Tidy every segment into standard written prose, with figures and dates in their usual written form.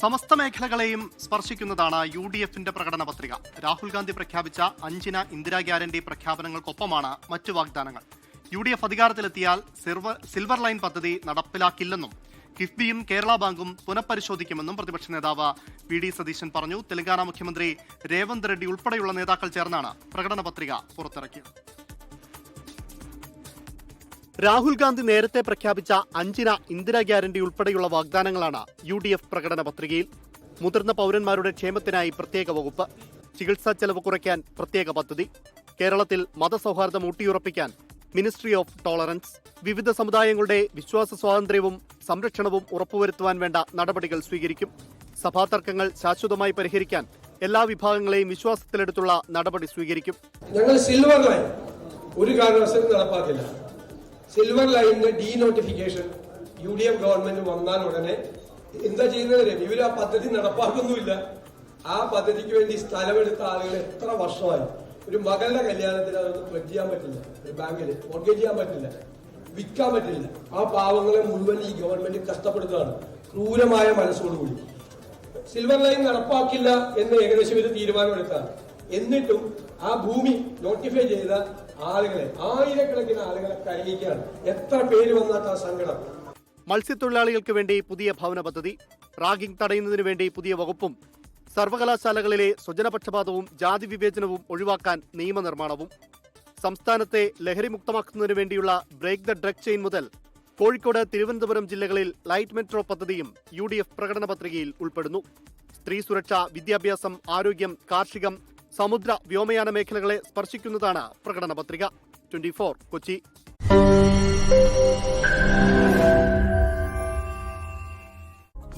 സമസ്ത മേഖലകളെയും സ്പർശിക്കുന്നതാണ് UDFന്റെ പ്രകടന പത്രിക. രാഹുൽ ഗാന്ധി പ്രഖ്യാപിച്ച 5 ഇന്ദിരാ ഗ്യാരണ്ടി പ്രഖ്യാപനങ്ങൾക്കൊപ്പമാണ് മറ്റു വാഗ്ദാനങ്ങൾ. UDF അധികാരത്തിലെത്തിയാൽ സിൽവർ ലൈൻ പദ്ധതി നടപ്പിലാക്കില്ലെന്നും കിഫ്ബിയും കേരള ബാങ്കും പുനഃപരിശോധിക്കുമെന്നും പ്രതിപക്ഷ നേതാവ് PD സതീശൻ പറഞ്ഞു. തെലങ്കാന മുഖ്യമന്ത്രി രേവന്ത് റെഡ്ഡി ഉൾപ്പെടെയുള്ള നേതാക്കൾ ചേർന്നാണ് പ്രകടന പത്രിക പുറത്തിറക്കിയത്. രാഹുൽ ഗാന്ധി നേരത്തെ പ്രഖ്യാപിച്ച 5 ഇന്ദിരാ ഗ്യാരണ്ടി ഉൾപ്പെടെയുള്ള വാഗ്ദാനങ്ങളാണ് UDF പ്രകടന പത്രികയിൽ. മുതിർന്ന പൗരന്മാരുടെ ക്ഷേമത്തിനായി പ്രത്യേക വകുപ്പ്, ചികിത്സാ ചെലവ് കുറയ്ക്കാൻ പ്രത്യേക പദ്ധതി, കേരളത്തിൽ മതസൗഹാർദ്ദം ഊട്ടിയുറപ്പിക്കാൻ മിനിസ്ട്രി ഓഫ് ടോളറൻസ്, വിവിധ സമുദായങ്ങളുടെ വിശ്വാസ സ്വാതന്ത്ര്യവും സംരക്ഷണവും ഉറപ്പുവരുത്തുവാൻ വേണ്ട നടപടികൾ സ്വീകരിക്കും, സഭാ തർക്കങ്ങൾ ശാശ്വതമായി പരിഹരിക്കാൻ എല്ലാ വിഭാഗങ്ങളെയും വിശ്വാസത്തിലെടുത്തുള്ള നടപടി സ്വീകരിക്കും. ഞങ്ങൾ സിൽവർ ലൈൻ ഒരു കാരണവശാലും നടപ്പാക്കില്ല. സിൽവർ ലൈനിന്റെ ഡീനോട്ടിഫിക്കേഷൻ UDF ഗവൺമെന്റ് വന്നാൽ ഉടനെ എന്താ ചെയ്യുന്നത്? ഇവർ ആ പദ്ധതി നടപ്പാക്കുന്നുമില്ല. ആ പദ്ധതിക്ക് വേണ്ടി സ്ഥലമെടുത്ത ആളുകൾ എത്ര വർഷമായി. ഒരു മകളുടെ കല്യാണത്തിന് അതൊന്നും പ്ലഡ് ചെയ്യാൻ പറ്റില്ല, ഒരു ബാങ്കിൽ മോർഗേജ് ചെയ്യാൻ പറ്റില്ല, വിൽക്കാൻ പറ്റില്ല. ആ പാവങ്ങളെ മുഴുവൻ ഈ ഗവൺമെന്റ് കഷ്ടപ്പെടുന്നതാണ് ക്രൂരമായ മനസ്സോടുകൂടി. സിൽവർ ലൈൻ നടപ്പാക്കില്ല എന്ന് ഏകദേശം ഒരു തീരുമാനമെടുത്താണ്. എന്നിട്ടും ആ ഭൂമി നോട്ടിഫൈ ചെയ്ത ആളുകളെ, ആയിരക്കണക്കിന് ആളുകളെ കരയിക്കുകയാണ്. എത്ര പേര് വന്നാത്ത ആ സങ്കടം. മത്സ്യത്തൊഴിലാളികൾക്ക് വേണ്ടി പുതിയ ഭവന പദ്ധതി, റാഗിംഗ് തടയുന്നതിനു വേണ്ടി പുതിയ വകുപ്പും, സർവകലാശാലകളിലെ സ്വജനപക്ഷപാതവും ജാതി വിവേചനവും ഒഴിവാക്കാൻ നിയമനിർമ്മാണവും, സംസ്ഥാനത്തെ ലഹരിമുക്തമാക്കുന്നതിനു വേണ്ടിയുള്ള ബ്രേക്ക് ദ ഡ്രഗ് ചെയിൻ മുതൽ കോഴിക്കോട്, തിരുവനന്തപുരം ജില്ലകളിൽ ലൈറ്റ് മെട്രോ പദ്ധതിയും UDF പ്രകടന പത്രികയിൽ ഉൾപ്പെടുന്നു. സ്ത്രീ സുരക്ഷ, വിദ്യാഭ്യാസം, ആരോഗ്യം, കാർഷികം, സമുദ്ര വ്യോമയാന മേഖലകളെ സ്പർശിക്കുന്നതാണ് പ്രകടന പത്രിക. 24 കൊച്ചി.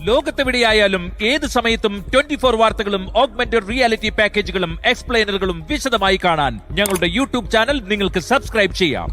ലോകത്തെവിടെയായാലും ഏത് സമയത്തും 24 വാർത്തകളും ഓഗ്മെന്റഡ് റിയാലിറ്റി പാക്കേജുകളും എക്സ്പ്ലെയിനറുകളും വിശദമായി കാണാൻ ഞങ്ങളുടെ YouTube ചാനൽ നിങ്ങൾക്ക് സബ്സ്ക്രൈബ് ചെയ്യാം.